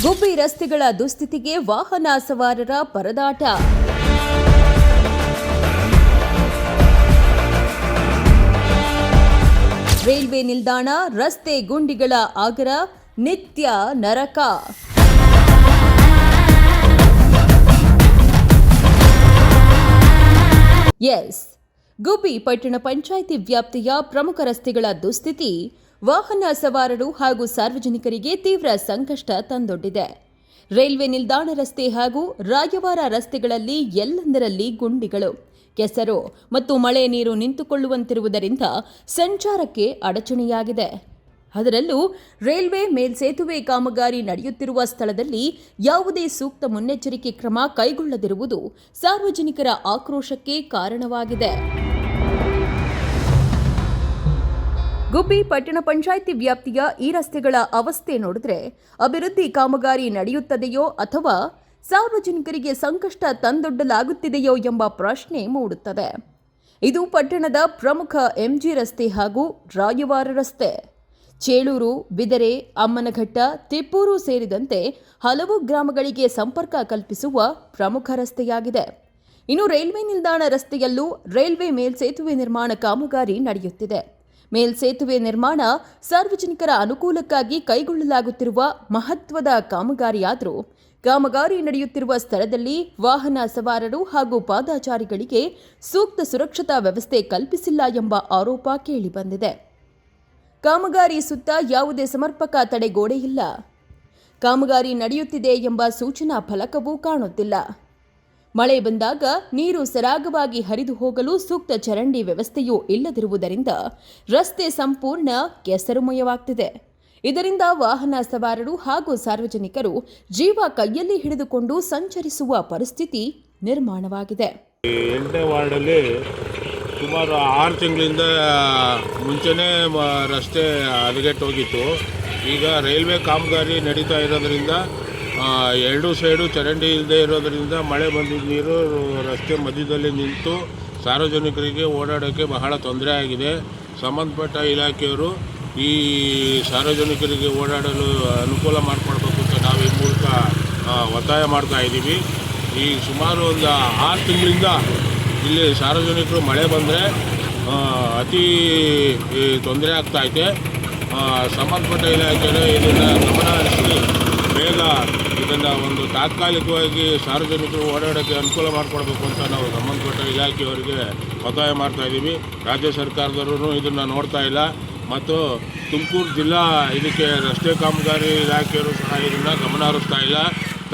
ಗುಬ್ಬಿ ರಸ್ತೆಗಳ ದುಸ್ಥಿತಿಗೆ ವಾಹನ ಸವಾರರ ಪರದಾಟ. ರೈಲ್ವೆ ನಿಲ್ದಾಣ ರಸ್ತೆ ಗುಂಡಿಗಳ ಆಗರ, ನಿತ್ಯ ನರಕ. ಎಸ್, ಗುಬ್ಬಿ ಪಟ್ಟಣ ಪಂಚಾಯಿತಿ ವ್ಯಾಪ್ತಿಯ ಪ್ರಮುಖ ರಸ್ತೆಗಳ ದುಸ್ಥಿತಿ ವಾಹನ ಸವಾರರು ಹಾಗೂ ಸಾರ್ವಜನಿಕರಿಗೆ ತೀವ್ರ ಸಂಕಷ್ಟ ತಂದೊಡ್ಡಿದೆ. ರೈಲ್ವೆ ನಿಲ್ದಾಣ ರಸ್ತೆ ಹಾಗೂ ರಾಯವಾರ ರಸ್ತೆಗಳಲ್ಲಿ ಎಲ್ಲೆಂದರಲ್ಲಿ ಗುಂಡಿಗಳು, ಕೆಸರು ಮತ್ತು ಮಳೆ ನೀರು ನಿಂತುಕೊಳ್ಳುವಂತಿರುವುದರಿಂದ ಸಂಚಾರಕ್ಕೆ ಅಡಚಣೆಯಾಗಿದೆ. ಅದರಲ್ಲೂ ರೈಲ್ವೆ ಮೇಲ್ಸೇತುವೆ ಕಾಮಗಾರಿ ನಡೆಯುತ್ತಿರುವ ಸ್ಥಳದಲ್ಲಿ ಯಾವುದೇ ಸೂಕ್ತ ಮುನ್ನೆಚ್ಚರಿಕೆ ಕ್ರಮ ಕೈಗೊಳ್ಳದಿರುವುದು ಸಾರ್ವಜನಿಕರ ಆಕ್ರೋಶಕ್ಕೆ ಕಾರಣವಾಗಿದೆ. ಗುಬ್ಬಿ ಪಟ್ಟಣ ಪಂಚಾಯಿತಿ ವ್ಯಾಪ್ತಿಯ ಈ ರಸ್ತೆಗಳ ಅವಸ್ಥೆ ನೋಡಿದ್ರೆ ಅಭಿವೃದ್ಧಿ ಕಾಮಗಾರಿ ನಡೆಯುತ್ತದೆಯೋ ಅಥವಾ ಸಾರ್ವಜನಿಕರಿಗೆ ಸಂಕಷ್ಟ ತಂದೊಡ್ಡಲಾಗುತ್ತಿದೆಯೋ ಎಂಬ ಪ್ರಶ್ನೆ ಮೂಡುತ್ತದೆ. ಇದು ಪಟ್ಟಣದ ಪ್ರಮುಖ ಎಂಜಿ ರಸ್ತೆ ಹಾಗೂ ರಾಯವಾರ ರಸ್ತೆ. ಚೇಳೂರು, ಬಿದರೆ, ಅಮ್ಮನಘಟ್ಟ, ತಿಪ್ಪೂರು ಸೇರಿದಂತೆ ಹಲವು ಗ್ರಾಮಗಳಿಗೆ ಸಂಪರ್ಕ ಕಲ್ಪಿಸುವ ಪ್ರಮುಖ ರಸ್ತೆಯಾಗಿದೆ. ಇನ್ನು ರೈಲ್ವೆ ನಿಲ್ದಾಣ ರಸ್ತೆಯಲ್ಲೂ ರೈಲ್ವೆ ಮೇಲ್ಸೇತುವೆ ನಿರ್ಮಾಣ ಕಾಮಗಾರಿ ನಡೆಯುತ್ತಿದೆ. ಮೇಲ್ಸೇತುವೆ ನಿರ್ಮಾಣ ಸಾರ್ವಜನಿಕರ ಅನುಕೂಲಕ್ಕಾಗಿ ಕೈಗೊಳ್ಳಲಾಗುತ್ತಿರುವ ಮಹತ್ವದ ಕಾಮಗಾರಿಯಾದರೂ ಕಾಮಗಾರಿ ನಡೆಯುತ್ತಿರುವ ಸ್ಥಳದಲ್ಲಿ ವಾಹನ ಸವಾರರು ಹಾಗೂ ಪಾದಚಾರಿಗಳಿಗೆ ಸೂಕ್ತ ಸುರಕ್ಷತಾ ವ್ಯವಸ್ಥೆ ಕಲ್ಪಿಸಿಲ್ಲ ಎಂಬ ಆರೋಪ ಕೇಳಿಬಂದಿದೆ. ಕಾಮಗಾರಿ ಸುತ್ತ ಯಾವುದೇ ಸಮರ್ಪಕ ತಡೆಗೋಡೆ ಇಲ್ಲ. ಕಾಮಗಾರಿ ನಡೆಯುತ್ತಿದೆ ಎಂಬ ಸೂಚನಾ ಫಲಕವೂ ಕಾಣುತ್ತಿಲ್ಲ. ಮಳೆ ಬಂದಾಗ ನೀರು ಸರಾಗವಾಗಿ ಹರಿದು ಹೋಗಲು ಸೂಕ್ತ ಚರಂಡಿ ವ್ಯವಸ್ಥೆಯೂ ಇಲ್ಲದಿರುವುದರಿಂದ ರಸ್ತೆ ಸಂಪೂರ್ಣ ಕೆಸರುಮಯವಾಗ್ತಿದೆ. ಇದರಿಂದ ವಾಹನ ಸವಾರರು ಹಾಗೂ ಸಾರ್ವಜನಿಕರು ಜೀವ ಕೈಯಲ್ಲಿ ಹಿಡಿದುಕೊಂಡು ಸಂಚರಿಸುವ ಪರಿಸ್ಥಿತಿ ನಿರ್ಮಾಣವಾಗಿದೆ. 8ನೇ ವಾರ್ಡಲ್ಲಿ ಸುಮಾರು 6 ತಿಂಗಳಿಂದ ಮುಂಚೆನೇ ರಸ್ತೆ ಹದಗೆಟ್ಟೋಗಿತ್ತು. ಈಗ ರೈಲ್ವೆ ಕಾಮಗಾರಿ ನಡೀತಾ ಇರೋದ್ರಿಂದ ಎರಡು ಸೈಡು ಚರಂಡಿ ಇಲ್ಲದೆ ಇರೋದರಿಂದ ಮಳೆ ಬಂದಿದ್ದ ನೀರು ರಸ್ತೆ ಮಧ್ಯದಲ್ಲಿ ನಿಂತು ಸಾರ್ವಜನಿಕರಿಗೆ ಓಡಾಡೋಕ್ಕೆ ಬಹಳ ತೊಂದರೆ ಆಗಿದೆ. ಸಂಬಂಧಪಟ್ಟ ಇಲಾಖೆಯವರು ಈ ಸಾರ್ವಜನಿಕರಿಗೆ ಓಡಾಡಲು ಅನುಕೂಲ ಮಾಡಿಕೊಡ್ಬೇಕು ಅಂತ ನಾವು ಈ ಮೂಲಕ ಒತ್ತಾಯ ಮಾಡ್ತಾ ಇದ್ದೀವಿ. ಈ ಸುಮಾರು ಒಂದು 6 ತಿಂಗಳಿಂದ ಇಲ್ಲಿ ಸಾರ್ವಜನಿಕರು ಮಳೆ ಬಂದರೆ ಅತಿ ತೊಂದರೆ ಆಗ್ತಾಯಿದೆ. ಸಂಬಂಧಪಟ್ಟ ಇಲಾಖೆಯವರು ಇದನ್ನು ಗಮನ ಹರಿಸಿ ಬೇಗ ಇದನ್ನು ಒಂದು ತಾತ್ಕಾಲಿಕವಾಗಿ ಸಾರ್ವಜನಿಕರು ಓಡಾಡೋಕ್ಕೆ ಅನುಕೂಲ ಮಾಡಿಕೊಡ್ಬೇಕು ಅಂತ ನಾವು ಸಂಬಂಧಪಟ್ಟ ಇಲಾಖೆಯವರಿಗೆ ಒತ್ತಾಯ ಮಾಡ್ತಾಯಿದ್ದೀವಿ. ರಾಜ್ಯ ಸರ್ಕಾರದವರು ಇದನ್ನು ನೋಡ್ತಾ ಇಲ್ಲ ಮತ್ತು ತುಮಕೂರು ಜಿಲ್ಲಾ ಇದಕ್ಕೆ ರಸ್ತೆ ಕಾಮಗಾರಿ ಇಲಾಖೆಯವರು ಸಹ ಇದನ್ನು ಗಮನ ಹರಿಸ್ತಾ ಇಲ್ಲ.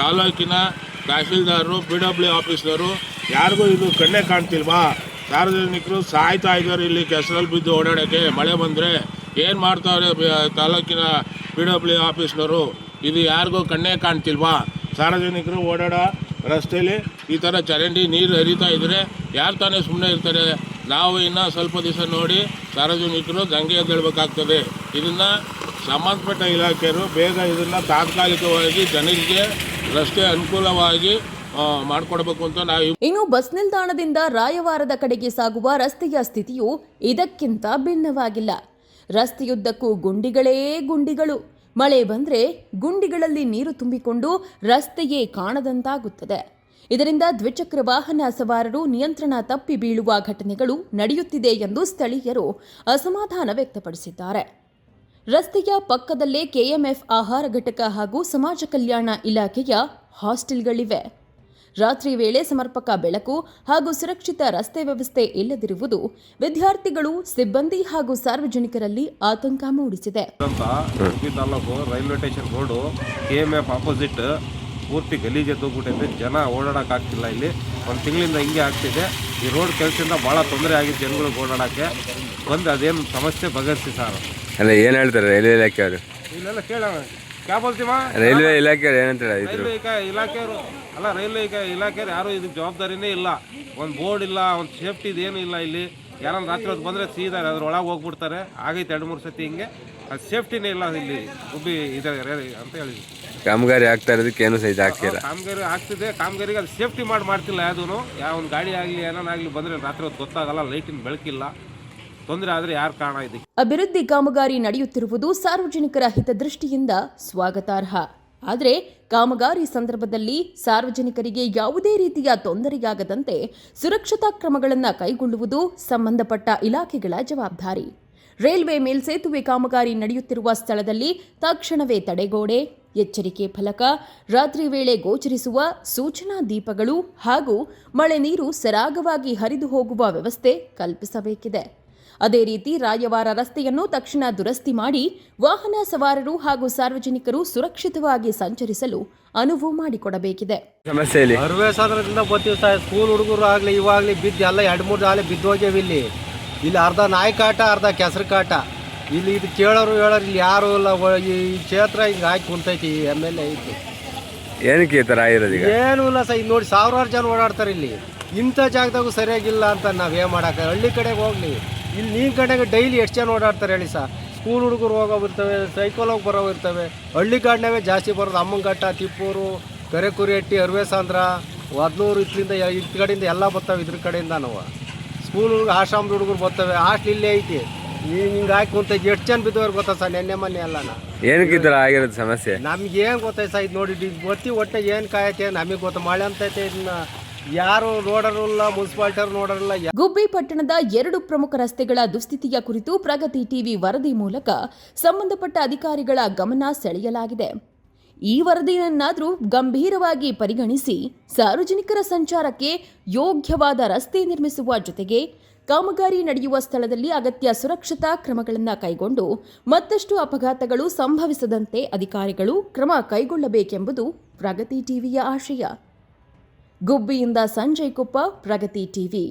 ತಾಲೂಕಿನ ತಹಸೀಲ್ದಾರರು, PW ಆಫೀಸ್ನವರು ಯಾರಿಗೂ ಇದು ಕಣ್ಣೇ ಕಾಣ್ತಿಲ್ವಾ? ಸಾರ್ವಜನಿಕರು ಸಾಯ್ತಾ ಇದ್ದಾರೆ ಇಲ್ಲಿ ಕೆಸರಲ್ಲಿ ಬಿದ್ದು ಓಡಾಡೋಕ್ಕೆ. ಮಳೆ ಬಂದರೆ ಏನು ಮಾಡ್ತಾವ್ರೆ ತಾಲೂಕಿನ PW ಆಫೀಸ್ನವರು? ಇದು ಯಾರಿಗೂ ಕಣ್ಣೇ ಕಾಣ್ತಿಲ್ವಾ? ಸಾರ್ವಜನಿಕರು ಓಡಾಡೋ ರಸ್ತೆಯಲ್ಲಿ ಈ ಥರ ಚರಂಡಿ ನೀರು ಹರಿತಾ ಇದ್ದರೆ ಯಾರು ತಾನೇ ಸುಮ್ಮನೆ ಇರ್ತಾರೆ? ನಾವು ಇನ್ನೂ ಸ್ವಲ್ಪ ದಿವಸ ನೋಡಿ ಸಾರ್ವಜನಿಕರು ದಂಗೆ ಎದ್ದೇಳಬೇಕಾಗ್ತದೆ. ಇದನ್ನು ಸಂಬಂಧಪಟ್ಟ ಇಲಾಖೆಯವರು ಬೇಗ ಇದನ್ನು ತಾತ್ಕಾಲಿಕವಾಗಿ ಜನರಿಗೆ ರಸ್ತೆ ಅನುಕೂಲವಾಗಿ ಮಾಡಿಕೊಡ್ಬೇಕು ಅಂತ ನಾವು. ಇನ್ನು ಬಸ್ ನಿಲ್ದಾಣದಿಂದ ರಾಯವಾರದ ಕಡೆಗೆ ಸಾಗುವ ರಸ್ತೆಯ ಸ್ಥಿತಿಯು ಇದಕ್ಕಿಂತ ಭಿನ್ನವಾಗಿಲ್ಲ. ರಸ್ತೆಯುದ್ದಕ್ಕೂ ಗುಂಡಿಗಳೇ ಗುಂಡಿಗಳು. ಮಳೆ ಬಂದರೆ ಗುಂಡಿಗಳಲ್ಲಿ ನೀರು ತುಂಬಿಕೊಂಡು ರಸ್ತೆಯೇ ಕಾಣದಂತಾಗುತ್ತದೆ. ಇದರಿಂದ ದ್ವಿಚಕ್ರ ವಾಹನ ಸವಾರರು ನಿಯಂತ್ರಣ ತಪ್ಪಿ ಬೀಳುವ ಘಟನೆಗಳು ನಡೆಯುತ್ತಿದೆ ಎಂದು ಸ್ಥಳೀಯರು ಅಸಮಾಧಾನ ವ್ಯಕ್ತಪಡಿಸಿದ್ದಾರೆ. ರಸ್ತೆಯ ಪಕ್ಕದಲ್ಲೇ KMF ಆಹಾರ ಘಟಕ ಹಾಗೂ ಸಮಾಜ ಕಲ್ಯಾಣ ಇಲಾಖೆಯ ಹಾಸ್ಟೆಲ್ಗಳಿವೆ. ರಾತ್ರಿ ವೇಳೆ ಸಮರ್ಪಕ ಬೆಳಕು ಹಾಗೂ ಸುರಕ್ಷಿತ ರಸ್ತೆ ವ್ಯವಸ್ಥೆ ಇಲ್ಲದಿರುವುದು ವಿದ್ಯಾರ್ಥಿಗಳು, ಸಿಬ್ಬಂದಿ ಹಾಗೂ ಸಾರ್ವಜನಿಕರಲ್ಲಿ ಆತಂಕ ಮೂಡಿಸಿದೆ. Taluk railway station road KMF opposite ಪೂರ್ತಿ ಗಲೀಜೆದ್ದೋಗ್ಬಿಟ್ಟಿದೆ. ಜನ ಓಡಾಡೋಕ್ಕಾಗ್ತಿಲ್ಲ. ಇಲ್ಲಿ ಒಂದು ತಿಂಗಳಿಂದ ಹಿಂಗೆ ಆಗ್ತಿದೆ. ಈ ರೋಡ್ ಕೆಲಸದಿಂದ ಭಾಳ ತೊಂದರೆ ಆಗಿದೆ ಜನಗಳಿಗೆ ಓಡಾಡೋಕ್ಕೆ. ಬಂದು ಅದೇನು ಸಮಸ್ಯೆ ಬಗೆಹರಿಸಿ ಸರ್. ಅಲ್ಲ, ಏನು ಹೇಳ್ತಾರೆ ರೈಲ್ವೆ ಇಲಾಖೆಯವರು? ಇಲ್ಲೆಲ್ಲ ಕೇಳೋಣ. ಕ್ಯಾ ಬೋಲ್ತೀವ? ರೈಲ್ವೆ ಇಲಾಖೆಯವರು ಏನಂತಾರೆ? ರೈಲ್ವೆ ಇಲಾಖೆಯವರು ಅಲ್ಲ, ರೈಲ್ವೆ ಇಲಾಖೆಯವರು ಯಾರು ಇದಕ್ಕೆ ಜವಾಬ್ದಾರಿನೇ ಇಲ್ಲ. ಒಂದು ಬೋರ್ಡ್ ಇಲ್ಲ, ಒಂದು ಸೇಫ್ಟಿದು ಏನೂ ಇಲ್ಲ. ಇಲ್ಲಿ ಯಾರನ್ನ ರಾತ್ರಿ ಹೊತ್ತು ಬಂದರೆ ಸೀದಾ ಅದ್ರೊಳಗೆ ಹೋಗ್ಬಿಡ್ತಾರೆ. ಆಗೈತೆ 2-3 ಸತಿ ಹಿಂಗೆ. ಅದು ಸೇಫ್ಟಿನೇ ಇಲ್ಲ ಇಲ್ಲಿ ಗುಬ್ಬಿ ಇದೆ ಅಂತ ಹೇಳಿದ್ವಿ. ಕಾಮಗಾರಿ ಆಗ್ತಾ ಇರೋದಕ್ಕೆ ಏನು ಸಹಿತ ಆಗ್ತಿಲ್ಲ. ಕಾಮಗಾರಿ ಆಗ್ತಿದೆ. ಕಾಮಗಾರಿಗೆ ಅದು ಸೇಫ್ಟಿ ಮಾಡ್ತಿಲ್ಲ ಯಾವುದೂ. ಯಾವ ಒಂದು ಗಾಡಿ ಆಗಲಿ ಏನಾಗಲಿ ಬಂದರೆ ರಾತ್ರಿ ಹೊತ್ತು ಗೊತ್ತಾಗಲ್ಲ. ಲೈಟಿನ ಬೆಳಕಿಲ್ಲ. ತೊಂದರೆ ಆದರೆ ಯಾರು ಕಾರಣ ಇದೆ? ಅಭಿವೃದ್ಧಿ ಕಾಮಗಾರಿ ನಡೆಯುತ್ತಿರುವುದು ಸಾರ್ವಜನಿಕರ ಹಿತದೃಷ್ಟಿಯಿಂದ ಸ್ವಾಗತಾರ್ಹ. ಆದರೆ ಕಾಮಗಾರಿ ಸಂದರ್ಭದಲ್ಲಿ ಸಾರ್ವಜನಿಕರಿಗೆ ಯಾವುದೇ ರೀತಿಯ ತೊಂದರೆಯಾಗದಂತೆ ಸುರಕ್ಷತಾ ಕ್ರಮಗಳನ್ನು ಕೈಗೊಳ್ಳುವುದು ಸಂಬಂಧಪಟ್ಟ ಇಲಾಖೆಗಳ ಜವಾಬ್ದಾರಿ. ರೈಲ್ವೆ ಮೇಲ್ಸೇತುವೆ ಕಾಮಗಾರಿ ನಡೆಯುತ್ತಿರುವ ಸ್ಥಳದಲ್ಲಿ ತಕ್ಷಣವೇ ತಡೆಗೋಡೆ, ಎಚ್ಚರಿಕೆ ಫಲಕ, ರಾತ್ರಿ ವೇಳೆ ಗೋಚರಿಸುವ ಸೂಚನಾ ದೀಪಗಳು ಹಾಗೂ ಮಳೆ ನೀರು ಸರಾಗವಾಗಿ ಹರಿದು ಹೋಗುವ ವ್ಯವಸ್ಥೆ ಕಲ್ಪಿಸಬೇಕಿದೆ. ಅದೇ ರೀತಿ ರಾಯವಾರ ರಸ್ತೆಯನ್ನು ತಕ್ಷಣ ದುರಸ್ತಿ ಮಾಡಿ ವಾಹನ ಸವಾರರು ಹಾಗೂ ಸಾರ್ವಜನಿಕರು ಸುರಕ್ಷಿತವಾಗಿ ಸಂಚರಿಸಲು ಅನುವು ಮಾಡಿಕೊಡಬೇಕಿದೆ. ಸಮಸ್ಯೆ ಇಲ್ಲಿ ಅರ್ವೇಸಾದ್ರದಿಂದ ಬರ್ತೀವಿ ಸರ್. ಸ್ಕೂಲ್ ಹುಡುಗರು ಆಗಲಿ ಇವಾಗಲಿ ಬಿದ್ದು ಎಲ್ಲ 2-3 ಆಲೆ ಬಿದ್ದು ಹೋಗ್ಯಾವ. ಇಲ್ಲಿ ಅರ್ಧ ನಾಯಿ ಕಾಟ, ಅರ್ಧ ಕೆಸರು ಕಾಟ. ಇಲ್ಲಿ ಇದು ಕೇಳೋರು ಹೇಳೋರು ಇಲ್ಲಿ ಯಾರು ಇಲ್ಲ. ಈ ಕ್ಷೇತ್ರ ಹಿಂಗೆ ಹಾಕಿ ಕುಂತೈತಿ. MLA ಐತಿ, ಏನಕ್ಕೆ ಈ ಥರ ಆಗಿರೋದು ಈಗ? ಏನೂ ಇಲ್ಲ ಸರ್. ಈಗ ನೋಡಿ ಸಾವಿರಾರು ಜನ ಓಡಾಡ್ತಾರೆ ಇಲ್ಲಿ. ಇಂಥ ಜಾಗದಾಗೂ ಸರಿಯಾಗಿಲ್ಲ ಅಂತ ನಾವೇನು ಮಾಡೋಕೆ. ಹಳ್ಳಿ ಕಡೆಗೆ ಹೋಗ್ಲಿ, ಇಲ್ಲಿ ನೀನು ಕಡೆಗೆ ಡೈಲಿ ಎಷ್ಟು ಜನ ಓಡಾಡ್ತಾರೆ ಹೇಳಿ ಸರ್. ಸ್ಕೂಲ್ ಹುಡುಗರು ಹೋಗೋವು ಇರ್ತವೆ, ಸೈಕಲ್ ಹೋಗಿ ಬರೋವು ಇರ್ತವೆ. ಹಳ್ಳಿ ಗಾಡಿನವೇ ಜಾಸ್ತಿ ಬರೋದು. ಅಮ್ಮನಘಟ್ಟ, ತಿಪ್ಪೂರು, ಕರೆಕುರಿಹಟ್ಟಿ, ಅರ್ವೇಸಾಂದ್ರ, ವದ್ನೂರು, ಇತ್ಲಿಂದ ಇತ್ತ ಕಡೆಯಿಂದ ಎಲ್ಲ ಬರ್ತಾವೆ. ಇದ್ರ ಕಡೆಯಿಂದ ನಾವು ಸ್ಕೂಲ್ ಹುಡುಗರು, ಆಶ್ರಮದ ಹುಡುಗರು ಬರ್ತವೆ. ಹಾಸ್ಟ್ಲ್ ಇಲ್ಲೇ ಐತಿ. ಹಿಂಗೆ ಹಾಕಿ ಕುಂತ ಎಷ್ಟು ಜನ ಬಿದ್ದವ್ರು ಗೊತ್ತಾ ಸರ್? ನೆನ್ನೆ ಮೊನ್ನೆ ಎಲ್ಲನ. ಏನಕ್ಕೆ ಈ ಥರ ಆಗಿರೋದು ಸಮಸ್ಯೆ? ನಮ್ಗೆ ಏನು ಗೊತ್ತಾಯ್ತು ಸರ್? ಇದು ನೋಡಿ ಗೊತ್ತಿ ಒಟ್ಟೆ ಏನು ಕಾಯತ್ತೆ ನಮಗೆ ಗೊತ್ತ. ಮಳೆ ಅಂತೈತೆ. ಇದನ್ನ ಯಾರು ನೋಡೋರಿಲ್ಲ, ಮುನ್ಸಿಪಾಲ್ಟಿಯವ್ರು ನೋಡೋರಿಲ್ಲ. ಗುಬ್ಬಿ ಪಟ್ಟಣದ 2 ಪ್ರಮುಖ ರಸ್ತೆಗಳ ದುಸ್ಥಿತಿಯ ಕುರಿತು ಪ್ರಗತಿ ಟಿವಿ ವರದಿ ಮೂಲಕ ಸಂಬಂಧಪಟ್ಟ ಅಧಿಕಾರಿಗಳ ಗಮನ ಸೆಳೆಯಲಾಗಿದೆ. ಈ ವರದಿಯನ್ನಾದರೂ ಗಂಭೀರವಾಗಿ ಪರಿಗಣಿಸಿ ಸಾರ್ವಜನಿಕರ ಸಂಚಾರಕ್ಕೆ ಯೋಗ್ಯವಾದ ರಸ್ತೆ ನಿರ್ಮಿಸುವ ಜೊತೆಗೆ ಕಾಮಗಾರಿ ನಡೆಯುವ ಸ್ಥಳದಲ್ಲಿ ಅಗತ್ಯ ಸುರಕ್ಷತಾ ಕ್ರಮಗಳನ್ನು ಕೈಗೊಂಡು ಮತ್ತಷ್ಟು ಅಪಘಾತಗಳು ಸಂಭವಿಸದಂತೆ ಅಧಿಕಾರಿಗಳು ಕ್ರಮ ಕೈಗೊಳ್ಳಬೇಕೆಂಬುದು ಪ್ರಗತಿ ಟಿವಿಯ ಆಶಯ. ಗುಬ್ಬಿಯಿಂದ ಸಂಜಯ್ ಕುಪ್ಪ, ಪ್ರಗತಿ ಟಿವಿ.